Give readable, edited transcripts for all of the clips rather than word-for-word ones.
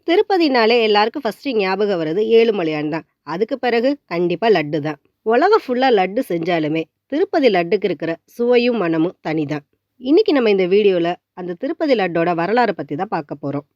திருப்பதினாலே எல்லாருக்கும் ஃபர்ஸ்ட் ஞாபகம் வர்றது ஏழுமலையான் தான். அதுக்கு பிறகு கண்டிப்பா லட்டு தான். உலகம் ஃபுல்லா லட்டு செஞ்சாலுமே திருப்பதி லட்டுக்கு இருக்கிற சுவையும் மனமும் தனிதான். இன்னைக்கு நம்ம இந்த வீடியோல அந்த திருப்பதி லட்டோட வரலாறை பத்தி தான் பார்க்க போறோம்.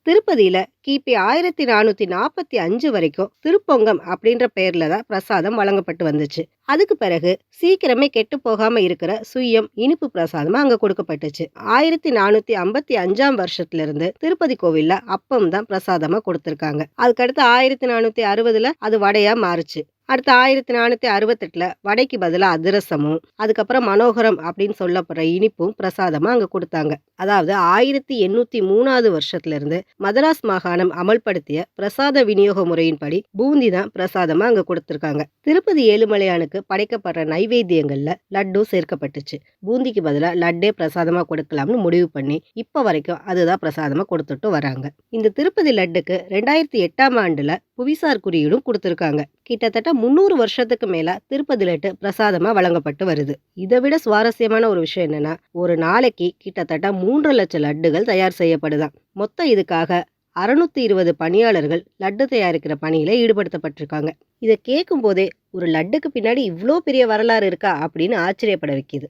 திருப்பதியில கிபி 1445 வரைக்கும் திருப்பொங்கம் அப்படின்ற பெயர்ல தான் பிரசாதம் வழங்கப்பட்டு வந்துச்சு. அதுக்கு பிறகு சீக்கிரமே கெட்டு போகாம இருக்கிற சுயம் இனிப்பு பிரசாதமா அங்க கொடுக்கப்பட்டுச்சு. 1455 வருஷத்துல இருந்து திருப்பதி கோவில்ல அப்பம் தான் பிரசாதமா கொடுத்திருக்காங்க. அதுக்கடுத்து 1460 அது வடையா மாறுச்சு. அடுத்து 1468 வடைக்கு பதிலா அதிரசமும், அதுக்கப்புறம் மனோகரம் அப்படின்னு சொல்லப்படுற இனிப்பும் பிரசாதமா அங்க கொடுத்தாங்க. அதாவது 1803 வருஷத்துல இருந்து மதராஸ் மாகாணம் அமல்படுத்திய பிரசாத விநியோக முறையின்படி பூந்தி தான் பிரசாதமா அங்க கொடுத்திருக்காங்க. திருப்பதி ஏழுமலையானுக்கு படைக்கப்படுற நைவேத்தியங்கள்ல லட்டும் சேர்க்கப்பட்டுச்சு. பூந்திக்கு பதிலா லட்டே பிரசாதமா கொடுக்கலாம்னு முடிவு பண்ணி இப்ப வரைக்கும் அதுதான் பிரசாதமா கொடுத்துட்டு வராங்க. இந்த திருப்பதி லட்டுக்கு 2008 ஆண்டுல புவிசார் குறியீடும் கொடுத்திருக்காங்க. கிட்டத்தட்ட 300 வருஷத்துக்கு மேல திருப்பதி லட்டு பிரசாதமா வழங்கப்பட்டு வருது. இதை விட சுவாரஸ்யமான ஒரு விஷயம் என்னன்னா, ஒரு நாளைக்கு கிட்டத்தட்ட 3 லட்சம் லட்டுகள் தயார் செய்யப்படுதாம். மொத்தம் இதுக்காக 620 பணியாளர்கள் லட்டு தயாரிக்கிற பணியில ஈடுபடுத்தப்பட்டிருக்காங்க. இதை கேட்கும் போதே ஒரு லட்டுக்கு பின்னாடி இவ்வளோ பெரிய வரலாறு இருக்கா அப்படின்னு ஆச்சரியப்பட வைக்குது.